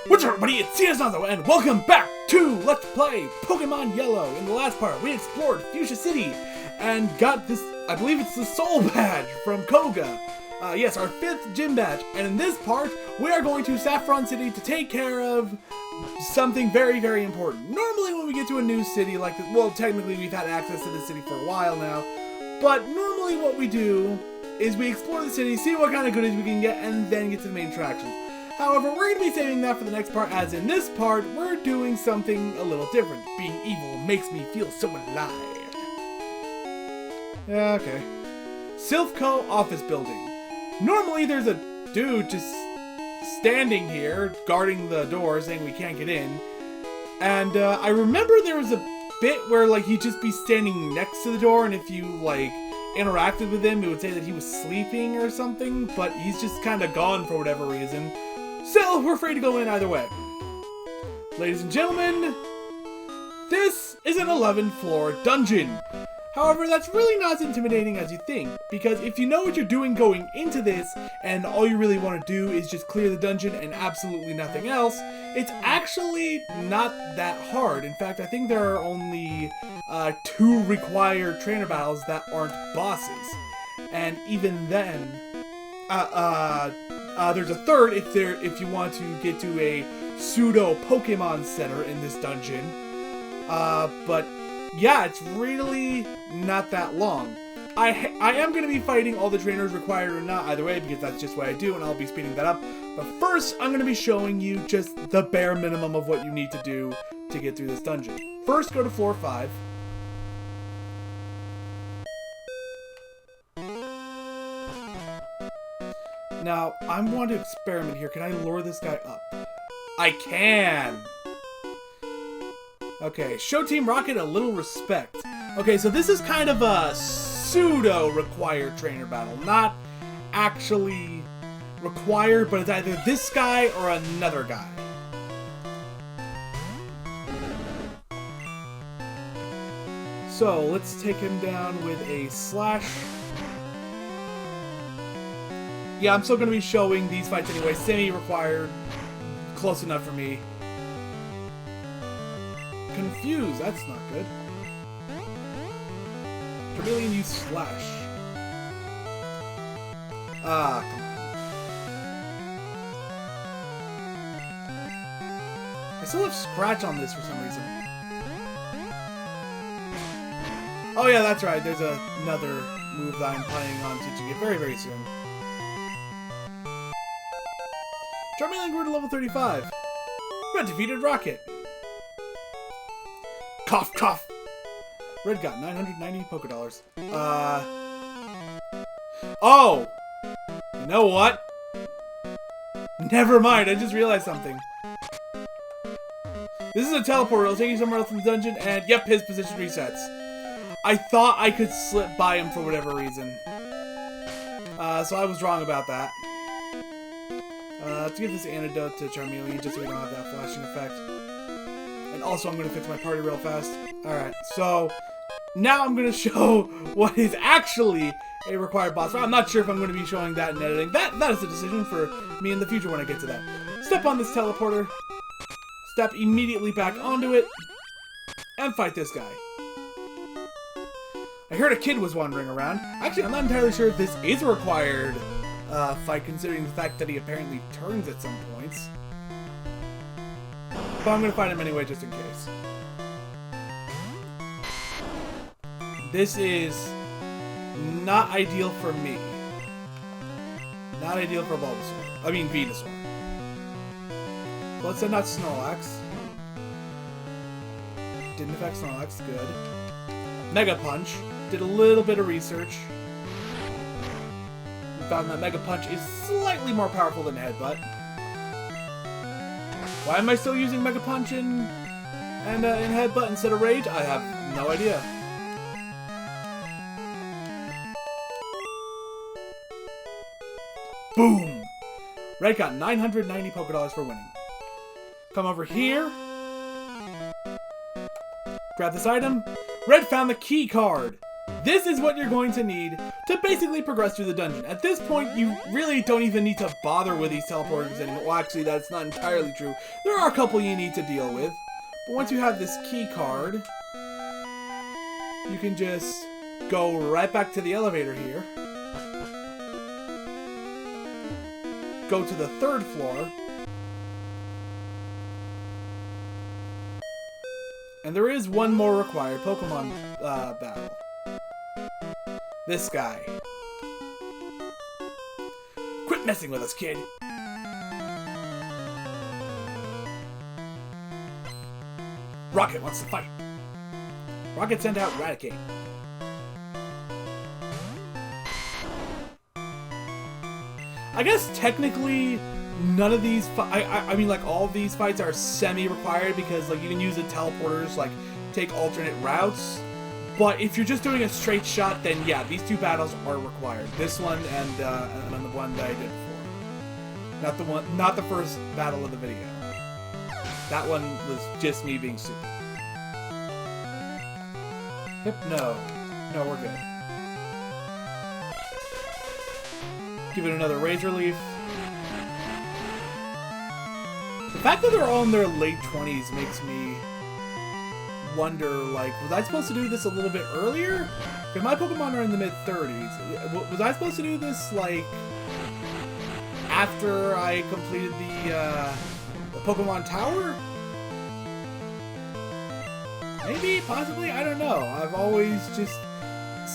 What's up, everybody? It's Ciazazo, and welcome back to Let's Play Pokemon Yellow. In the last part, we explored Fuchsia City and got this, I believe it's the Soul Badge from Koga. Yes, our 5th gym badge. And in this part, we are going to Saffron City to take care of something very, very important. Normally when we get to a new city like this, well, technically we've had access to the city for a while now, but normally what we do is we explore the city, see what kind of goodies we can get, and then get to the main attractions. However, we're going to be saving that for the next part, as in this part, we're doing something a little different. Being evil makes me feel so alive. Yeah, okay. Silph Co office building. Normally there's a dude just standing here, guarding the door, saying we can't get in. And I remember there was a bit where like he'd just be standing next to the door, and if you like interacted with him, it would say that he was sleeping or something, but he's just kind of gone for whatever reason. So, we're free to go in either way. Ladies and gentlemen, this is an 11th floor dungeon. However, that's really not as intimidating as you think, because if you know what you're doing going into this, and all you really want to do is just clear the dungeon and absolutely nothing else, it's actually not that hard. In fact, I think there are only 2 required trainer battles that aren't bosses. And even then, there's a 3rd if you want to get to a pseudo Pokemon Center in this dungeon. But yeah, it's really not that long. I am going to be fighting all the trainers required or not either way, because that's just what I do, and I'll be speeding that up. But first, I'm going to be showing you just the bare minimum of what you need to do to get through this dungeon. First, go to floor 5. Now, I want to experiment here. Can I lure this guy up? I can! Okay, show Team Rocket a little respect. Okay, so this is kind of a pseudo-required trainer battle. Not actually required, but it's either this guy or another guy. So, let's take him down with a slash. Yeah, I'm still going to be showing these fights anyway. Semi-required. Close enough for me. Confused. That's not good. Chameleon use slash. Ah, come on. I still have scratch on this for some reason. Oh yeah, that's right. There's another move that I'm planning on teaching it very, very soon. Charmeleon grew to level 35. Red defeated Rocket. Cough, cough. Red got 990 Pokédollars. Oh! You know what? Never mind, I just realized something. This is a teleporter. It'll take you somewhere else in the dungeon, and yep, his position resets. I thought I could slip by him for whatever reason. So I was wrong about that. Let's give this antidote to Charmeleon just so we don't have that flashing effect. And also I'm going to fix my party real fast. Alright, so now I'm going to show what is actually a required boss fight. I'm not sure if I'm going to be showing that in editing. That is a decision for me in the future when I get to that. Step on this teleporter. Step immediately back onto it. And fight this guy. I heard a kid was wandering around. Actually, I'm not entirely sure if this is a required fight, considering the fact that he apparently turns at some points. But I'm going to fight him anyway, just in case. This is not ideal for me. Not ideal for Bulbasaur. I mean, Venusaur. Let's send out Snorlax. Didn't affect Snorlax, good. Mega Punch. Did a little bit of research. We found that Mega Punch is slightly more powerful than Headbutt. Why am I still using Mega Punch in Headbutt instead of Rage? I have no idea. Boom! Red got 990 Pokédollars for winning. Come over here. Grab this item. Red found the key card. This is what you're going to need to basically progress through the dungeon. At this point, you really don't even need to bother with these teleporters anymore. Well, actually, that's not entirely true. There are a couple you need to deal with. But once you have this key card, you can just go right back to the elevator here. Go to the 3rd floor. And there is one more required Pokemon battle. This guy. Quit messing with us, kid! Rocket wants to fight. Rocket sent out Raticate. I guess technically none of these I mean, like, all of these fights are semi-required because, like, you can use the teleporters, like, take alternate routes. But if you're just doing a straight shot, then yeah, these 2 battles are required. This one and then the one that I did before. Not the first battle of the video. That one was just me being stupid. Hypno. No, we're good. Give it another Razor Leaf. The fact that they're all in their late 20s makes me wonder, like, was I supposed to do this a little bit earlier? Because my Pokemon are in the mid-30s. Was I supposed to do this, like, after I completed the Pokemon Tower? Maybe, possibly, I don't know. I've always just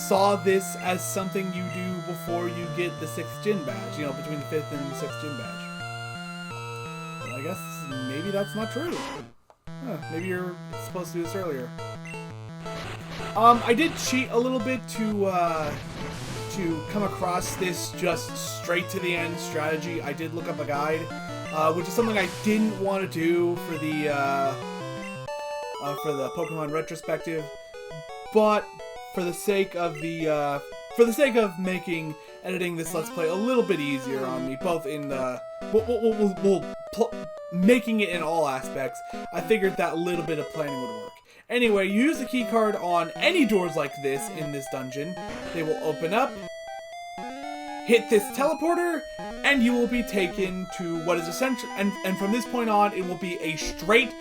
saw this as something you do before you get the 6th gym badge, you know, between the 5th and 6th gym badge. But I guess maybe that's not true. Huh, maybe you're supposed to do this earlier. I did cheat a little bit to come across this just straight to the end strategy. I did look up a guide, which is something I didn't want to do for the Pokemon retrospective, but for the sake of making editing this Let's Play a little bit easier on me, both in the making it in all aspects, I figured that little bit of planning would work. Anyway, use the key card on any doors like this in this dungeon. They will open up, hit this teleporter, and you will be taken to what is essential, and from this point on, it will be a straight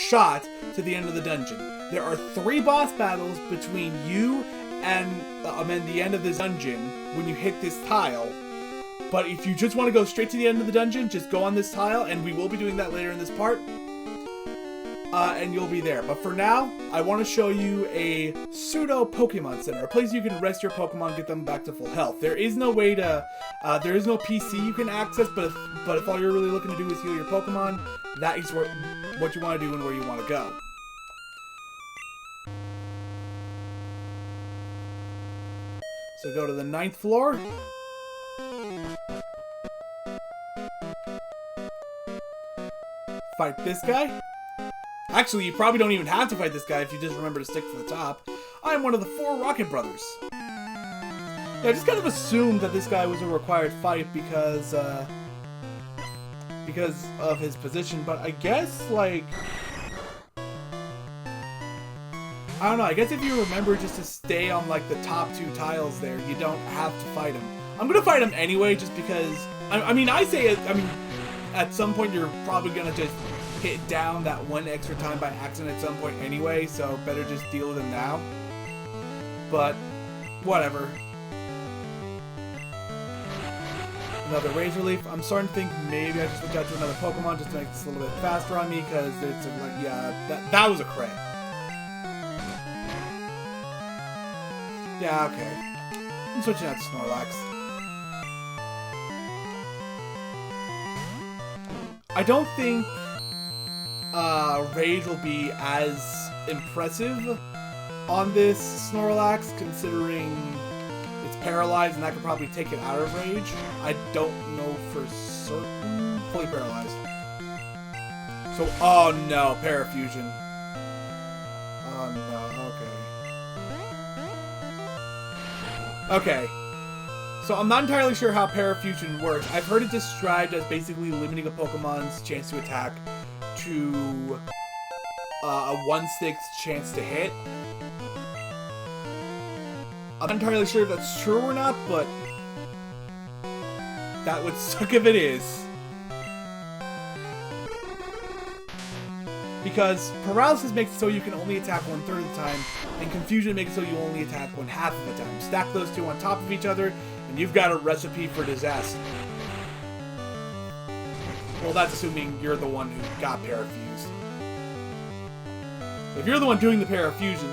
shot to the end of the dungeon. There are 3 boss battles between you and the end of this dungeon when you hit this tile. But if you just want to go straight to the end of the dungeon, just go on this tile, and we will be doing that later in this part. And you'll be there. But for now, I want to show you a pseudo Pokemon Center, a place you can rest your Pokemon, get them back to full health. There is no way to, there is no PC you can access, but if all you're really looking to do is heal your Pokemon, that is what you want to do and where you want to go. So go to the 9th floor. Fight this guy. Actually, you probably don't even have to fight this guy if you just remember to stick to the top. I am one of the 4 Rocket Brothers. Yeah, I just kind of assumed that this guy was a required fight because of his position, but I guess, like, I don't know, I guess if you remember just to stay on, like, the top 2 tiles there, you don't have to fight him. I'm gonna fight him anyway, just because, I mean, at some point you're probably gonna just hit down that 1 extra time by accident at some point anyway, so better just deal with him now. But, whatever. Another Razor Leaf. I'm starting to think maybe I just look out to another Pokemon just to make this a little bit faster on me, because there's like, yeah, that was a crit. Yeah, okay. I'm switching out to Snorlax. I don't think Rage will be as impressive on this Snorlax, considering it's paralyzed and that could probably take it out of Rage. I don't know for certain. Fully paralyzed. So, oh no, Parafusion. Oh no, okay. Okay. So I'm not entirely sure how Parafusion works. I've heard it described as basically limiting a Pokemon's chance to attack to a 1/6 chance to hit. I'm not entirely sure if that's true or not, but that would suck if it is. Because paralysis makes it so you can only attack 1/3 of the time, and confusion makes it so you only attack 1/2 of the time. Stack those two on top of each other, and you've got a recipe for disaster. Well, that's assuming you're the one who got parafused. If you're the one doing the parafusion,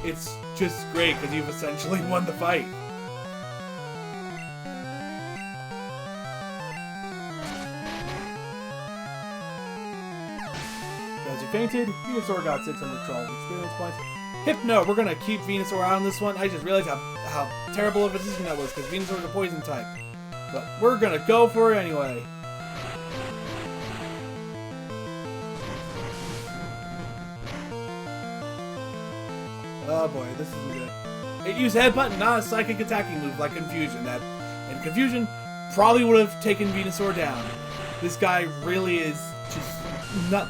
it's just great because you've essentially won the fight. Because you fainted, Venusaur got 612 experience points. Hypno, we're gonna keep Venusaur out on this one. I just realized how terrible of a decision that was because Venusaur's a poison type. But we're gonna go for it anyway. Oh boy, this isn't good. It used Headbutt, not a psychic attacking move like Confusion. And Confusion probably would have taken Venusaur down. This guy really is just not.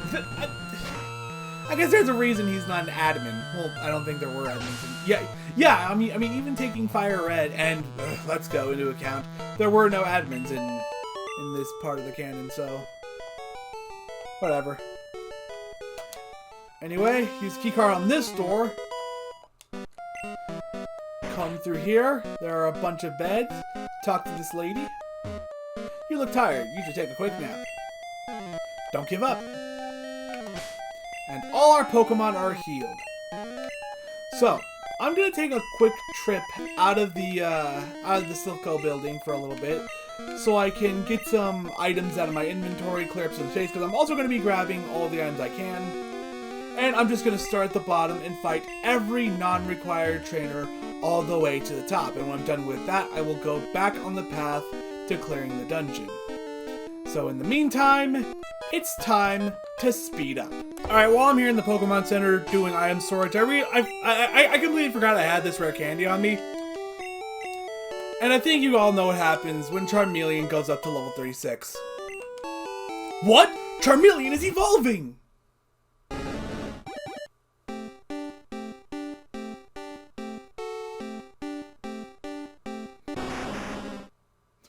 I guess there's a reason he's not an admin. Well, I don't think there were admins. Yeah. I mean, even taking Fire Red and Let's Go into account, there were no admins in this part of the canon. So whatever. Anyway, use the keycard on this door. Come through here. There are a bunch of beds. Talk to this lady. You look tired. You should take a quick nap. Don't give up. And all our Pokemon are healed. So, I'm gonna take a quick trip out of the Silph Co building for a little bit, so I can get some items out of my inventory, clear up some space, because I'm also gonna be grabbing all the items I can. And I'm just gonna start at the bottom and fight every non-required trainer all the way to the top. And when I'm done with that, I will go back on the path to clearing the dungeon. So in the meantime, it's time to speed up. Alright, while I'm here in the Pokemon Center doing item storage, I completely forgot I had this rare candy on me. And I think you all know what happens when Charmeleon goes up to level 36. What? Charmeleon is evolving!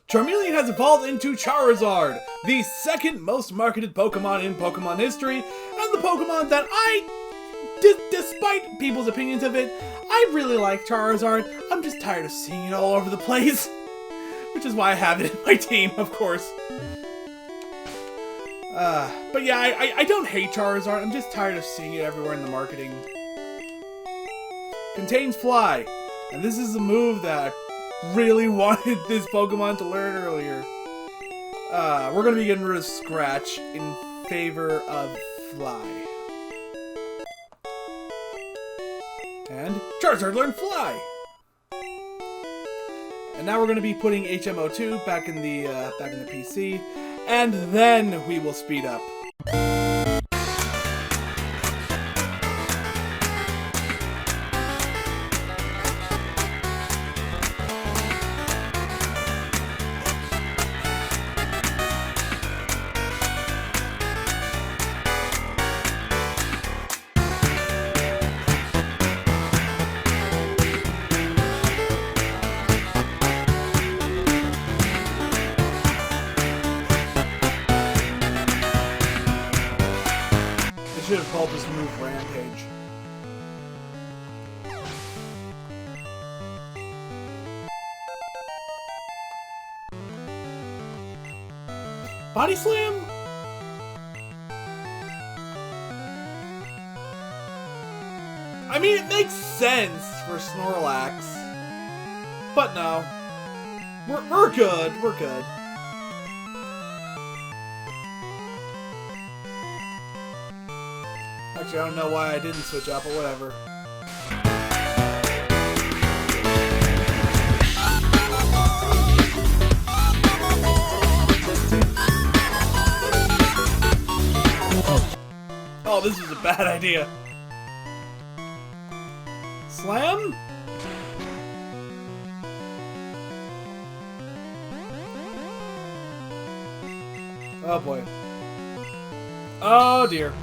Charmeleon has evolved into Charizard, the second most marketed Pokemon in Pokemon history, and the Pokemon that despite people's opinions of it, I really like Charizard. I'm just tired of seeing it all over the place, which is why I have it in my team, of course. But yeah, I don't hate Charizard, I'm just tired of seeing it everywhere in the marketing. Contains Fly, and this is a move that really wanted this Pokemon to learn earlier. We're gonna be getting rid of Scratch in favor of Fly. And Charizard learned Fly! And now we're gonna be putting HMO2 back in the PC, and then we will speed up. Should have called this move Rampage. Body Slam? I mean, it makes sense for Snorlax, but no. We're good. We're good. Actually, I don't know why I didn't switch up, but whatever. Oh, this is a bad idea. Slam? Oh boy. Oh dear.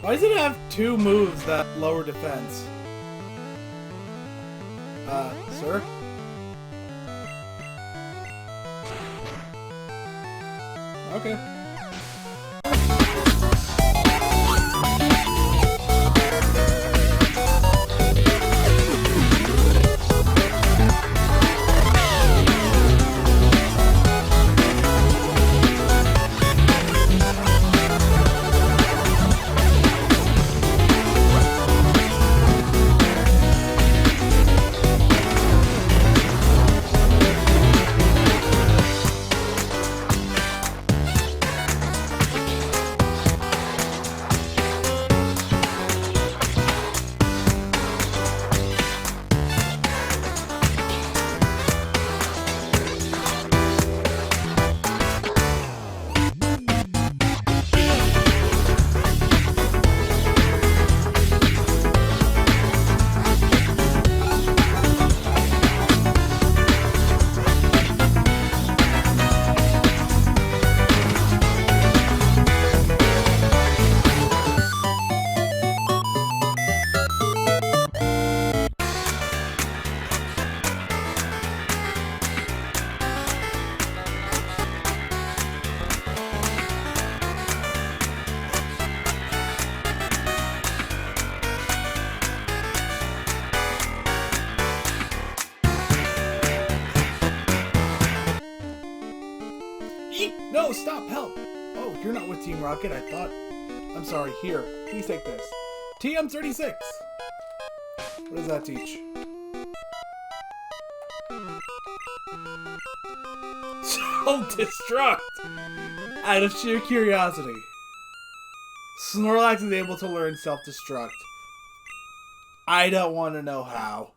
Why does it have two moves that lower defense? Sir? Okay. No, stop, help! Oh, you're not with Team Rocket, I thought. I'm sorry, here, please take this. TM36! What does that teach? Self-destruct! Out of sheer curiosity. Snorlax is able to learn self-destruct. I don't want to know how.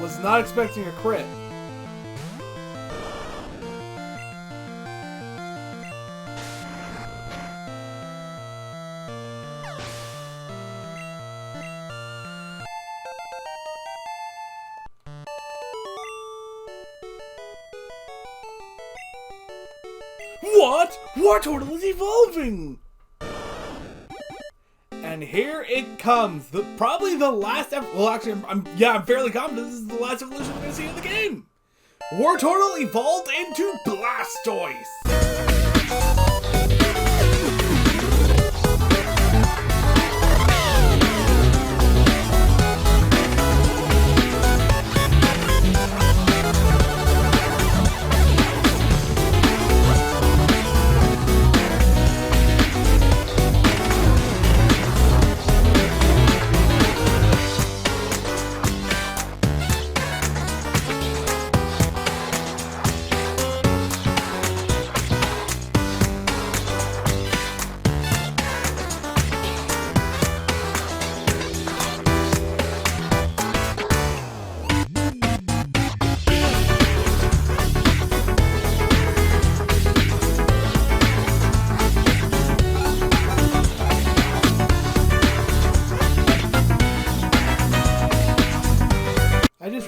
Was not expecting a crit. What? Wartortle is evolving! And here it comes. Probably the last. Well, actually, I'm fairly confident this is the last evolution we're gonna see in the game. Wartortle evolved into Blastoise.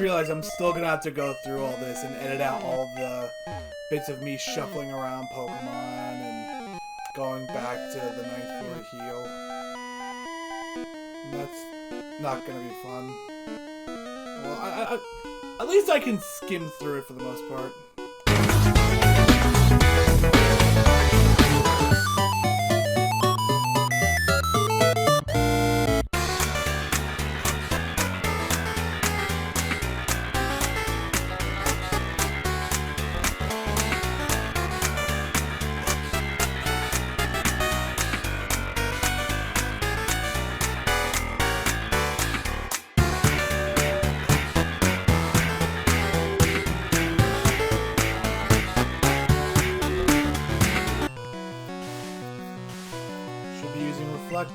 Realize I'm still gonna have to go through all this and edit out all the bits of me shuffling around Pokemon and going back to the 9th floor heal. And that's not gonna be fun. Well, at least I can skim through it for the most part.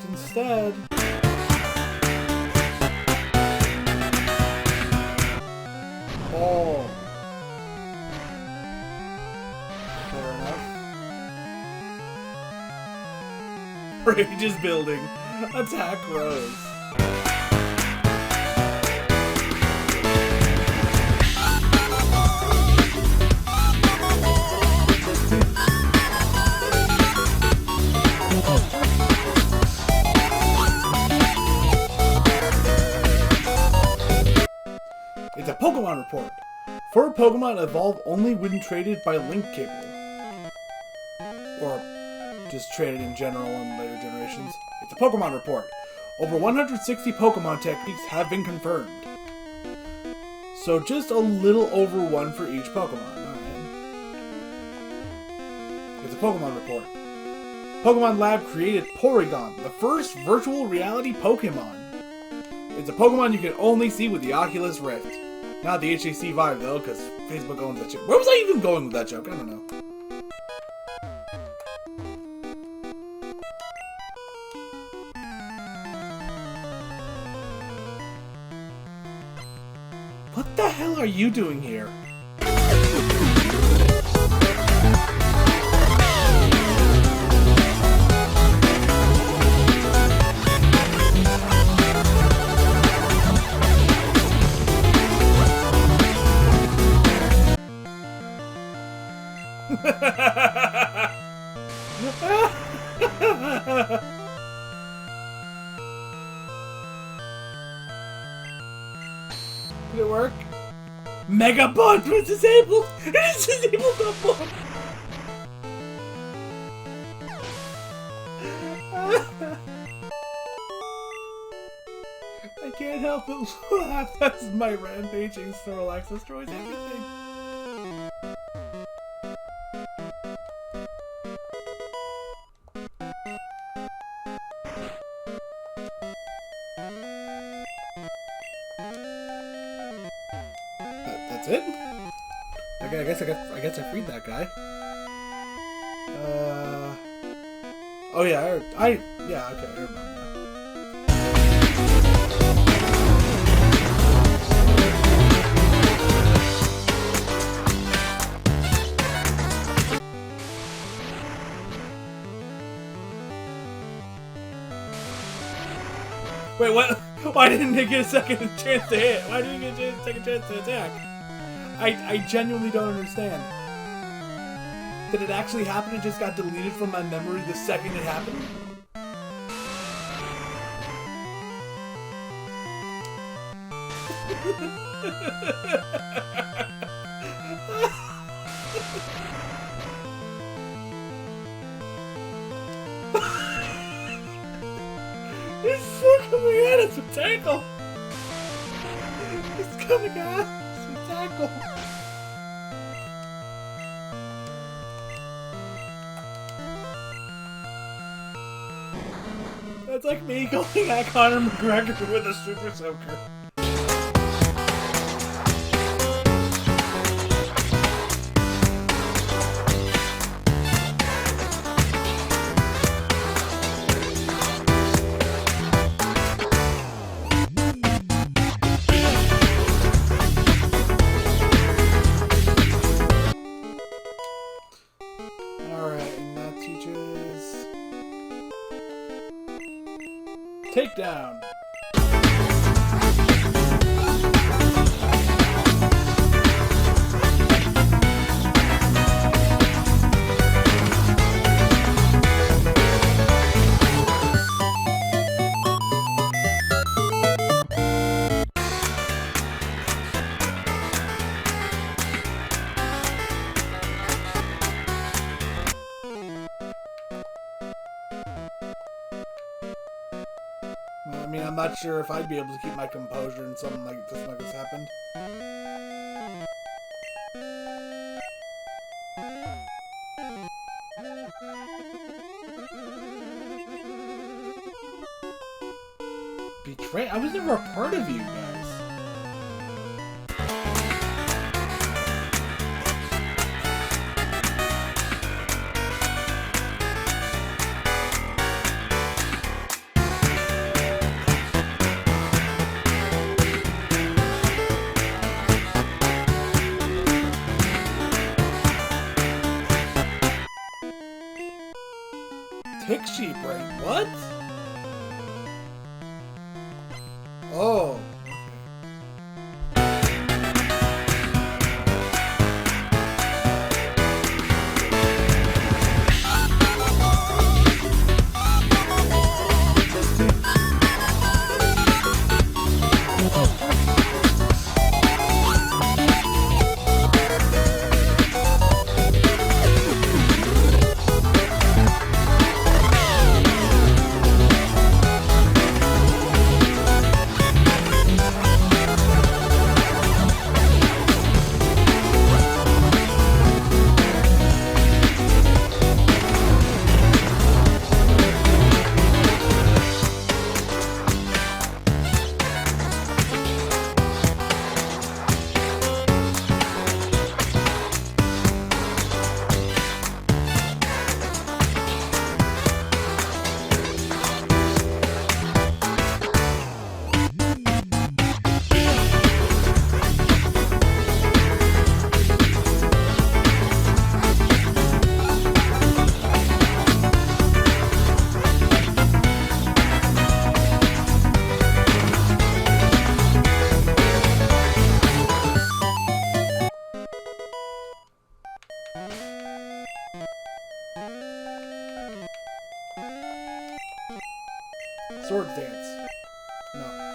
Instead. Fair enough. Rage is building. Attack Rose. It's a Pokemon report. 4 Pokemon evolve only when traded by link cable. Or just traded in general in later generations. It's a Pokemon report. Over 160 Pokemon techniques have been confirmed. So just a little over 1 for each Pokemon. Alright. It's a Pokemon report. Pokemon Lab created Porygon, the first virtual reality Pokemon. It's a Pokemon you can only see with the Oculus Rift. Not the HTC Vive though, because Facebook owns that joke. Where was I even going with that joke? I don't know. What the hell are you doing here? Did it work? Mega Bond was disabled! It is disabled the bomb! I can't help but laugh as my rampaging Snorlax destroys everything. That's it? Okay, I guess I freed that guy. Oh yeah, yeah, okay, I remember now. Wait, what? Why didn't they get a second chance to hit? Why didn't you get a second chance to attack? I genuinely don't understand. Did it actually happen? It just got deleted from my memory the second it happened? It's still coming at us with tackle! It's coming at us with tackle! That's like me going at Conor McGregor with a Super Soaker. Takedown. I mean, I'm not sure if I'd be able to keep my composure in something like this happened. Betray? I was never a part of you guys. tick sheep, right? What? Oh. Sword dance. No.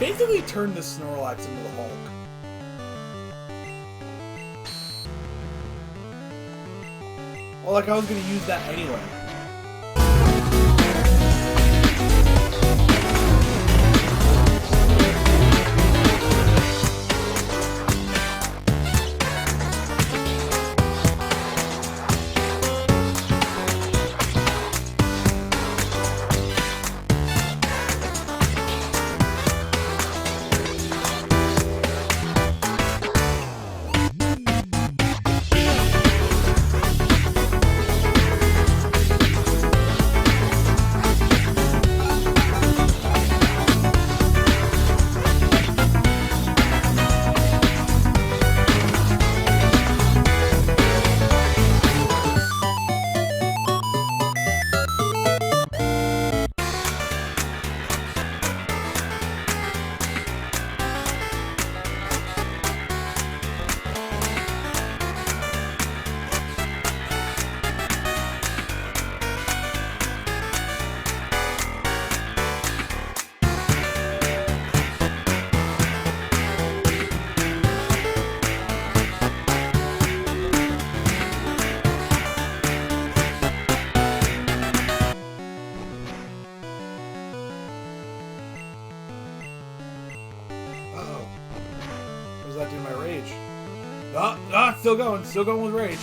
basically turned the Snorlax into the Hulk. Well, like I was gonna use that anyway. that did my rage. Still going with rage.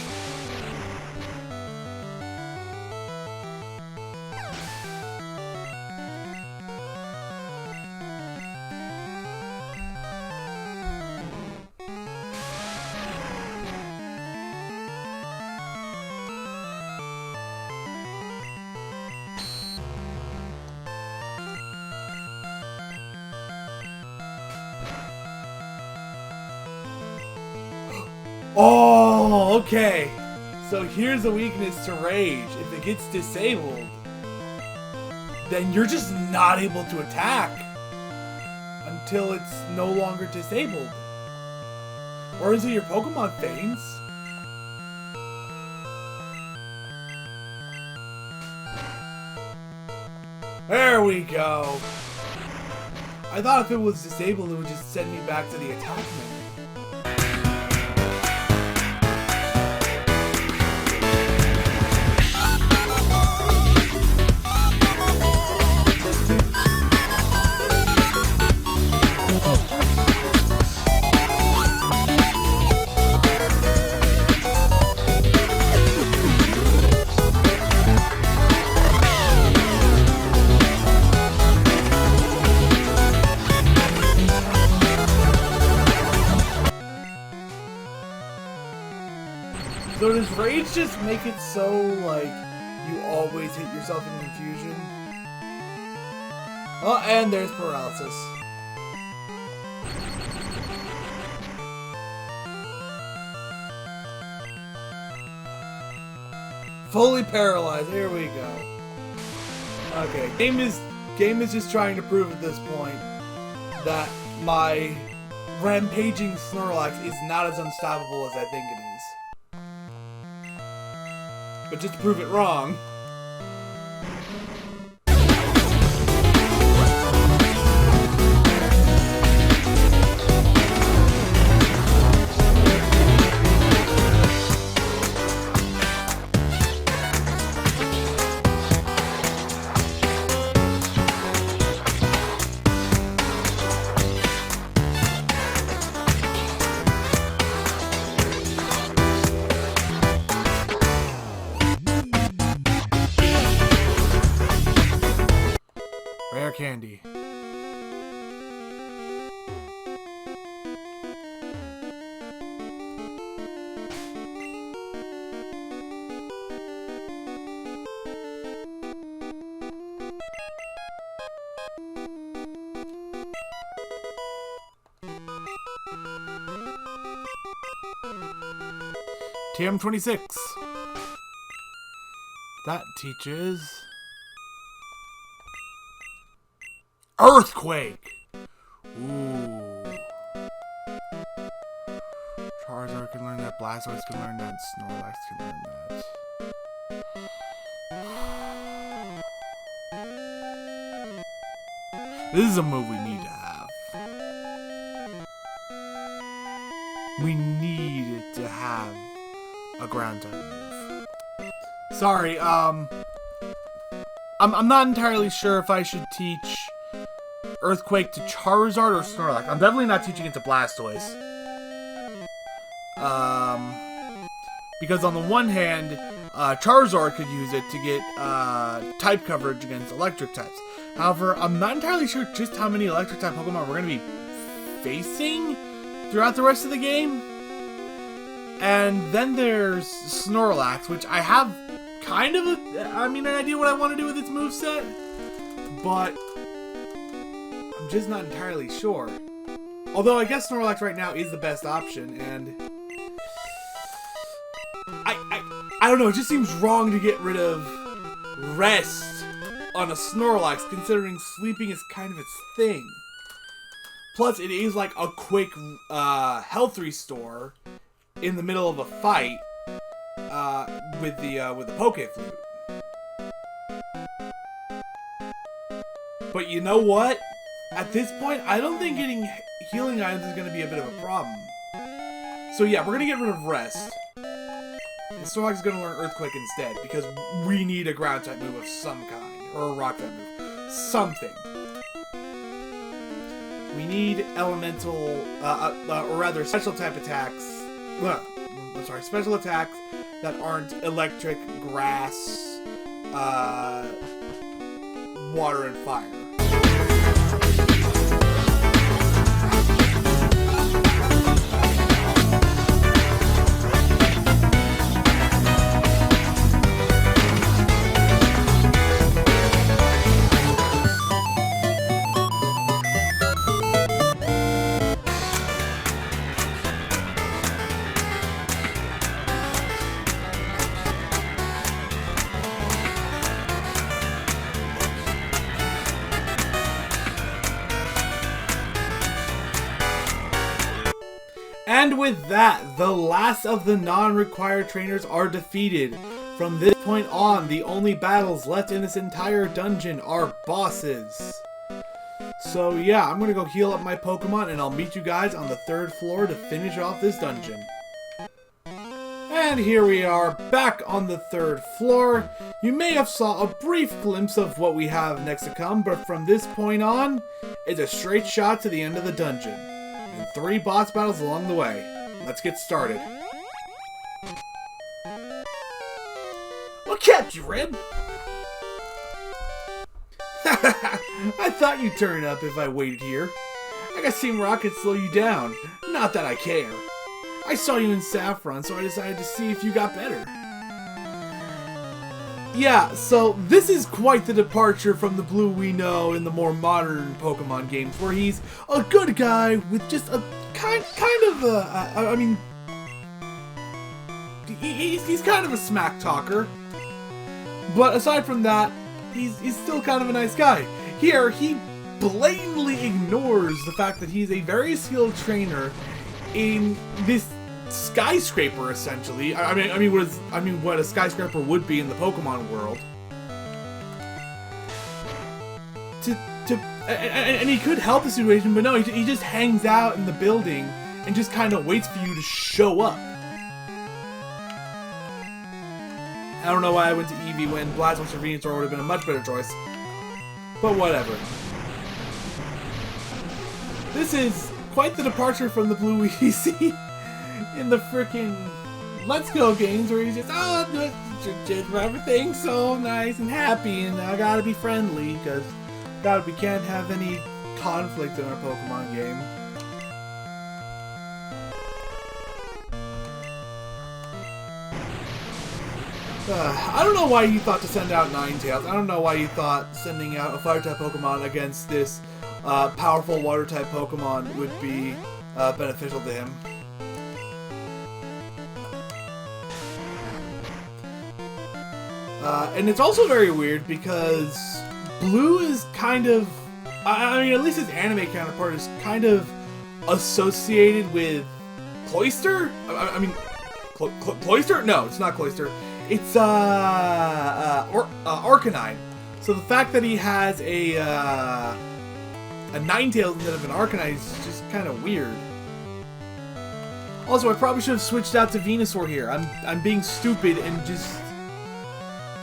Oh, okay. So here's a weakness to rage. If it gets disabled, then you're just not able to attack until it's no longer disabled. Or until your Pokemon faints. There we go. I thought if it was disabled, it would just send me back to the attack menu. So does rage just make it so, like, you always hit yourself in confusion? Oh, and there's paralysis. Fully paralyzed, here we go. Okay, game is just trying to prove at this point that my rampaging Snorlax is not as unstoppable as I think it is. But just to prove it wrong. Rare candy. TM26. That teaches Earthquake! Ooh. Charizard can learn that, Blastoise can learn that, Snorlax can learn that. This is a move we need to have. We need to have a ground type move. Sorry, I'm not entirely sure if I should teach Earthquake to Charizard or Snorlax. I'm definitely not teaching it to Blastoise. Because on the one hand, Charizard could use it to get type coverage against electric types. However, I'm not entirely sure just how many electric type Pokemon we're going to be facing throughout the rest of the game. And then there's Snorlax, which I have kind of an idea what I want to do with its moveset. But I'm just not entirely sure. Although I guess Snorlax right now is the best option, and I don't know, it just seems wrong to get rid of rest on a Snorlax, considering sleeping is kind of its thing. Plus, it is like a quick health restore in the middle of a fight with the Poke Flute. But you know what? At this point, I don't think getting healing items is going to be a bit of a problem. So yeah, we're going to get rid of rest. And Snorlax is going to learn Earthquake instead, because we need a ground type move of some kind. Or a rock type move. Something. We need elemental, or rather special type attacks. Well, I'm sorry, special attacks that aren't electric, grass, water, and fire. And with that, the last of the non-required trainers are defeated. From this point on, the only battles left in this entire dungeon are bosses. So yeah, I'm gonna go heal up my Pokemon and I'll meet you guys on the 3rd floor to finish off this dungeon. And here we are, back on the 3rd floor. You may have saw a brief glimpse of what we have next to come, but from this point on, it's a straight shot to the end of the dungeon. And 3 boss battles along the way. Let's get started. What kept you, Rib? I thought you'd turn up if I waited here. I got Team Rocket slow you down. Not that I care. I saw you in Saffron, so I decided to see if you got better. Yeah, so this is quite the departure from the Blue we know in the more modern Pokemon games, where he's a good guy with just a kind of a, I mean, he's kind of a smack talker. But aside from that, he's still kind of a nice guy. Here, he blatantly ignores the fact that he's a very skilled trainer in this skyscraper, essentially. I mean, what a skyscraper would be in the Pokemon world. And he could help the situation, but no, he just hangs out in the building and just kind of waits for you to show up. I don't know why I went to Eevee when Blastoise or Venusaur would have been a much better choice. But whatever. This is quite the departure from the Blue we see in the frickin' Let's Go games, where he's just, just everything's so nice and happy, and I gotta be friendly, because we can't have any conflict in our Pokemon game. I don't know why you thought to send out Ninetales. I don't know why you thought sending out a Fire-type Pokemon against this powerful Water-type Pokemon would be beneficial to him. And it's also very weird because Blue is kind of, I mean, at least his anime counterpart is kind of associated with Cloyster? I mean, Cloyster? No, it's not Cloyster. It's Arcanine. So the fact that he has a Ninetales instead of an Arcanine is just kind of weird. Also, I probably should have switched out to Venusaur here. I'm being stupid and just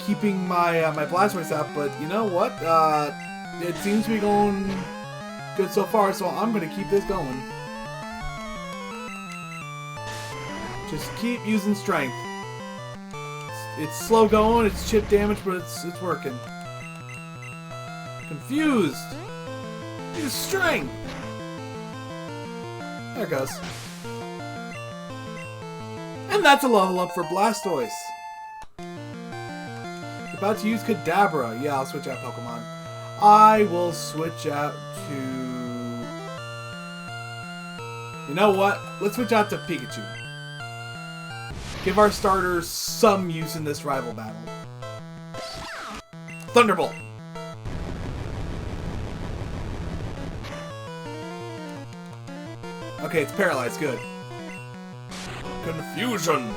keeping my my Blastoise out, but you know what? It seems to be going good so far, so I'm gonna keep this going. Just keep using strength. It's slow going, it's chip damage, but it's working. Confused. Use strength. There it goes. And that's a level up for Blastoise. About to use Kadabra. Yeah, I'll switch out Pokemon. I will switch out to... You know what? Let's switch out to Pikachu. Give our starters some use in this rival battle. Thunderbolt! Okay, it's paralyzed. Good. Confusion!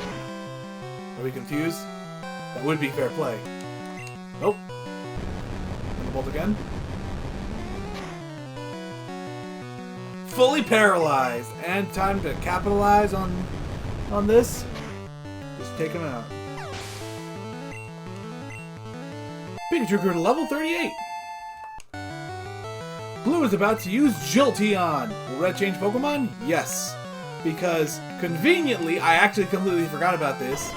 Are we confused? That would be fair play. Nope. Thunderbolt again. Fully paralyzed! And time to capitalize on this. Just take him out. Pikachu grew to level 38. Blue Blue is about to use Jolteon. Will Red change Pokemon? Yes. Because, conveniently, I actually completely forgot about this.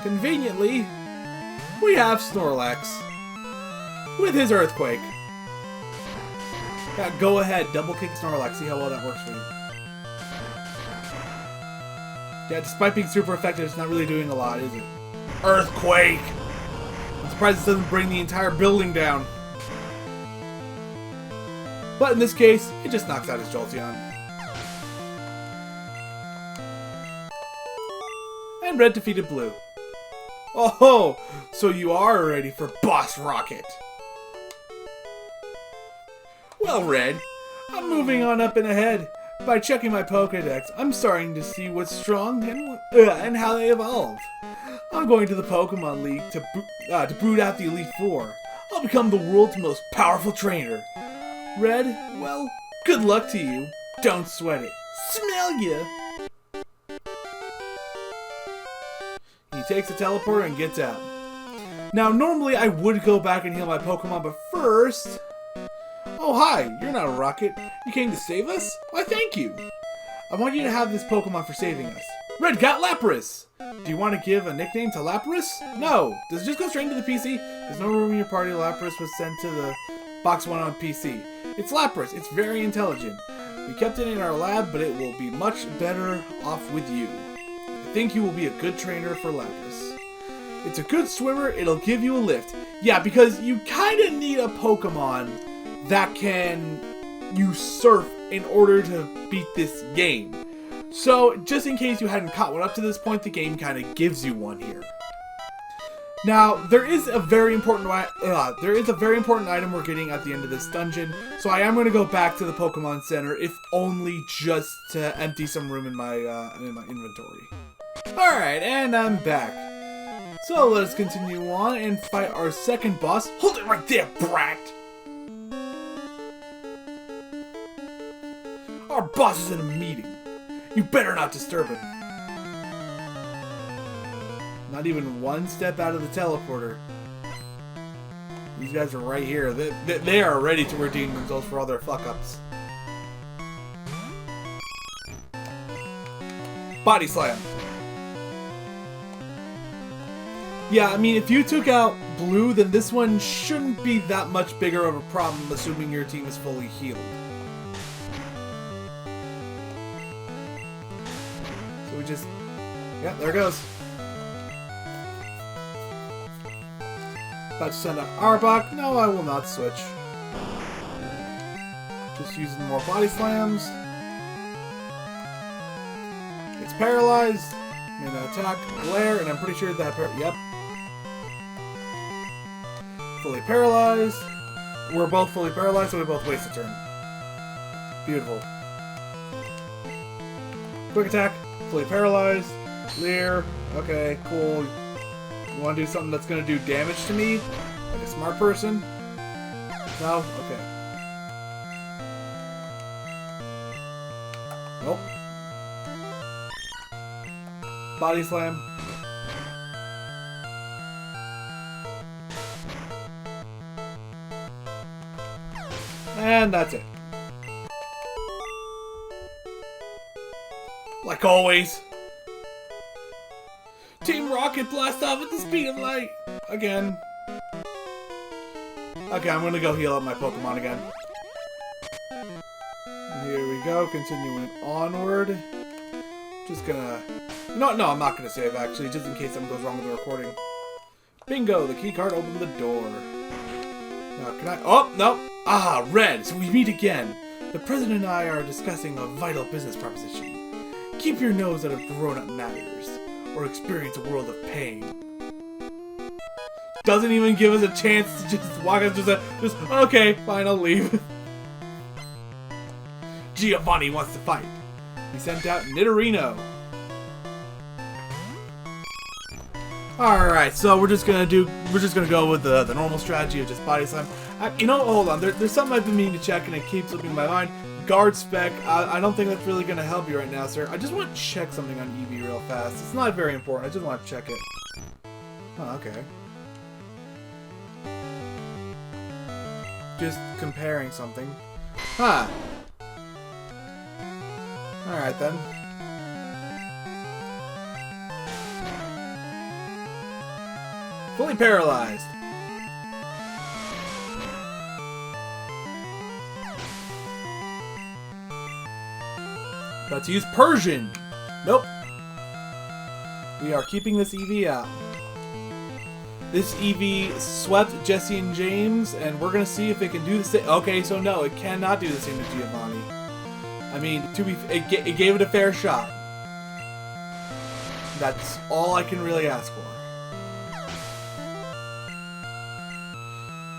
Conveniently, we have Snorlax. With his Earthquake. Yeah, go ahead, double kick Snorlax, see how well that works for you. Yeah, despite being super effective, it's not really doing a lot, is it? Earthquake! I'm surprised this doesn't bring the entire building down. But in this case, it just knocks out his Jolteon. And Red defeated Blue. Oh, so you are ready for Boss Rocket. Well, Red, I'm moving on up and ahead. By checking my Pokédex, I'm starting to see what's strong and how they evolve. I'm going to the Pokemon League to brood out the Elite Four. I'll become the world's most powerful trainer. Red, well, good luck to you. Don't sweat it. Smell ya! He takes a teleporter and gets out. Now, normally I would go back and heal my Pokemon, but first... Oh, hi! You're not a rocket. You came to save us? Why, thank you! I want you to have this Pokemon for saving us. Red got Lapras! Do you want to give a nickname to Lapras? No! Does it just go straight into the PC? There's no room in your party. Lapras was sent to the box 1 on PC. It's Lapras. It's very intelligent. We kept it in our lab, but it will be much better off with you. I think you will be a good trainer for Lapras. It's a good swimmer. It'll give you a lift. Yeah, because you kind of need a Pokemon that can use Surf in order to beat this game. So, just in case you hadn't caught one up to this point, the game kind of gives you one here. Now, there is a very important item we're getting at the end of this dungeon, so I am going to go back to the Pokemon Center, if only just to empty some room in my inventory. Alright, and I'm back. So let's continue on and fight our second boss. Hold it right there, brat! Our boss is in a meeting. You better not disturb him. Not even one step out of the teleporter. These guys are right here. They are ready to redeem themselves for all their fuck-ups. Body Slam. Yeah, I mean, if you took out Blue, then this one shouldn't be that much bigger of a problem, assuming your team is fully healed. So we just... Yeah, there it goes. About to send out Arbok. No, I will not switch. Just using more Body Slams. It's paralyzed. Made an attack, glare, and I'm pretty sure that... Yep. Fully paralyzed. We're both fully paralyzed, so we both waste a turn. Beautiful. Quick attack. Fully paralyzed. Leer. Okay, cool. You want to do something that's going to do damage to me? Like a smart person? No? Okay. Nope. Body Slam. And that's it. Like always. Team Rocket blast off at the speed of light! Again. Okay, I'm gonna go heal up my Pokemon again. Here we go, continuing onward. Just gonna... No, I'm not gonna save actually, just in case something goes wrong with the recording. Bingo! The keycard opened the door. Now, can I... Oh, no! Ah, Red! So we meet again! The President and I are discussing a vital business proposition. Keep your nose out of grown-up matters, or experience a world of pain. Doesn't even give us a chance to just walk up, just okay, fine, I'll leave. Giovanni wants to fight. We sent out Nidorino. Alright, so we're just gonna go with the normal strategy of just Body Slam. You know, hold on, there's something I've been meaning to check and it keeps slipping in my mind. Guard spec, I don't think that's really gonna help you right now, sir. I just want to check something on Eevee real fast. It's not very important, I just want to check it. Oh, okay. just comparing something. Huh. Alright then. Fully paralyzed. About to use Persian. Nope. We are keeping this EV out. This EV swept Jesse and James, and we're gonna see if it can do the same. Okay, so no, it cannot do the same to Giovanni. I mean, it gave it a fair shot. That's all I can really ask for.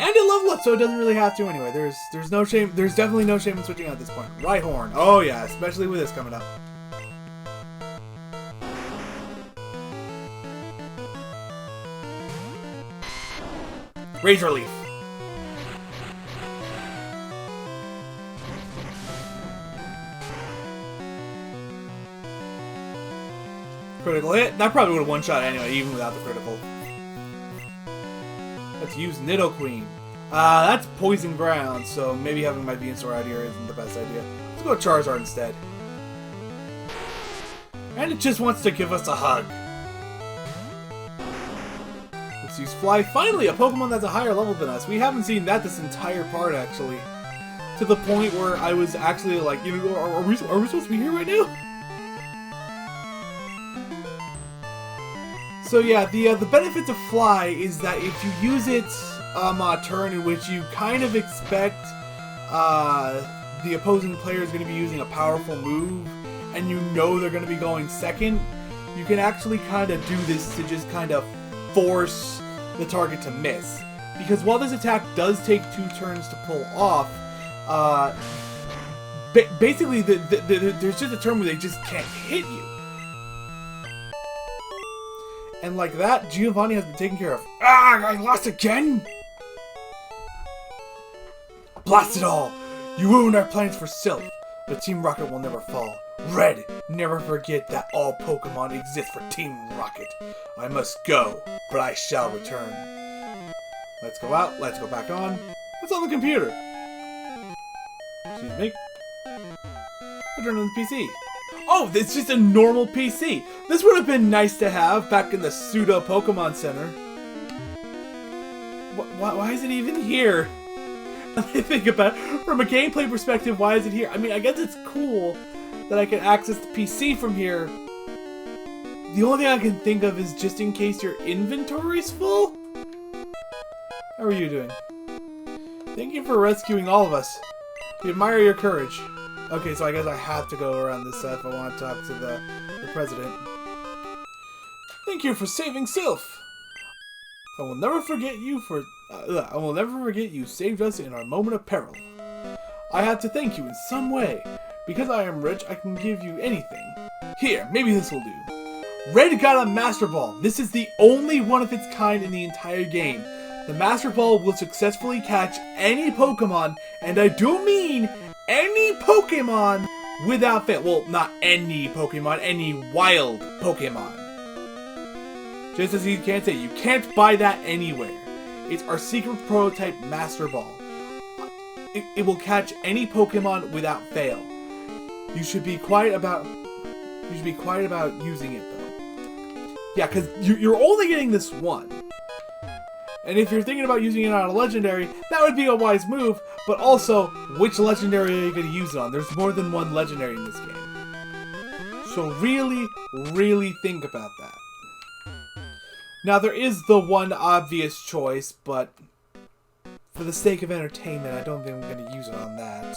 And it leveled up, so it doesn't really have to anyway. There's no shame. There's definitely no shame in switching out at this point. Right horn. Oh yeah, especially with this coming up. Razor Leaf. Critical hit. That probably would have one-shot anyway, even without the critical. Let's use Nidoqueen. That's poison ground, so maybe having my Venusaur out here isn't the best idea. Let's go Charizard instead. And it just wants to give us a hug. Let's use Fly. Finally, a Pokemon that's a higher level than us. We haven't seen that this entire part, actually. To the point where I was actually like, you know, are we supposed to be here right now? So yeah, the benefit to Fly is that if you use it on a turn in which you kind of expect the opposing player is going to be using a powerful move, and you know they're going to be going second, you can actually kind of do this to just kind of force the target to miss. Because while this attack does take 2 turns to pull off, basically there's just a turn where they just can't hit you. And like that, Giovanni has been taken care of. Ah, I lost again? Blast it all! You ruined our plans for Silph, but Team Rocket will never fall. Red, never forget that all Pokemon exist for Team Rocket. I must go, but I shall return. Let's go out, let's go back on. What's on the computer? Excuse me. Return on the PC. Oh, it's just a normal PC. This would have been nice to have back in the pseudo Pokemon Center. Why is it even here? Let me think about it. From a gameplay perspective, why is it here? I mean, I guess it's cool that I can access the PC from here. The only thing I can think of is just in case your inventory's full? How are you doing? Thank you for rescuing all of us. We admire your courage. Okay, so I guess I have to go around this side if I want to talk to the president. Thank you for saving Silph. I will never forget you saved us in our moment of peril. I have to thank you in some way. Because I am rich, I can give you anything. Here, maybe this will do. Red got a Master Ball. This is the only one of its kind in the entire game. The Master Ball will successfully catch any Pokemon, and I do mean any Pokemon without fail. Well, not any Pokemon, any wild Pokemon. Just as you can't say, you can't buy that anywhere. It's our secret prototype Master Ball. It will catch any Pokemon without fail. You should be quiet about using it though. Yeah, because you're only getting this one. And if you're thinking about using it on a legendary, that would be a wise move, but also, which legendary are you going to use it on? There's more than one legendary in this game. So really, really think about that. Now, there is the one obvious choice, but for the sake of entertainment, I don't think I'm going to use it on that.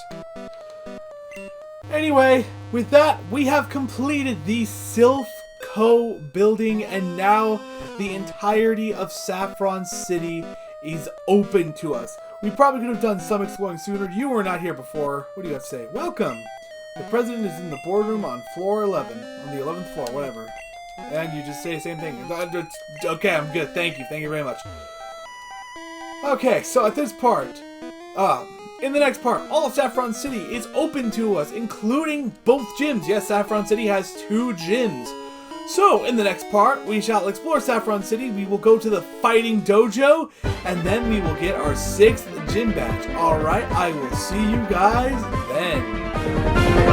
Anyway, with that, we have completed the Silph Co building, and now the entirety of Saffron City is open to us. We probably could have done some exploring sooner. You were not here before. What do you have to say? Welcome! The president is in the boardroom on floor 11. On the 11th floor, whatever. And you just say the same thing. Okay, I'm good. Thank you. Thank you very much. Okay, so at this part, in the next part, all of Saffron City is open to us, including both gyms. Yes, Saffron City has 2 gyms. So, in the next part, we shall explore Saffron City, we will go to the Fighting Dojo, and then we will get our 6th gym badge. Alright, I will see you guys then.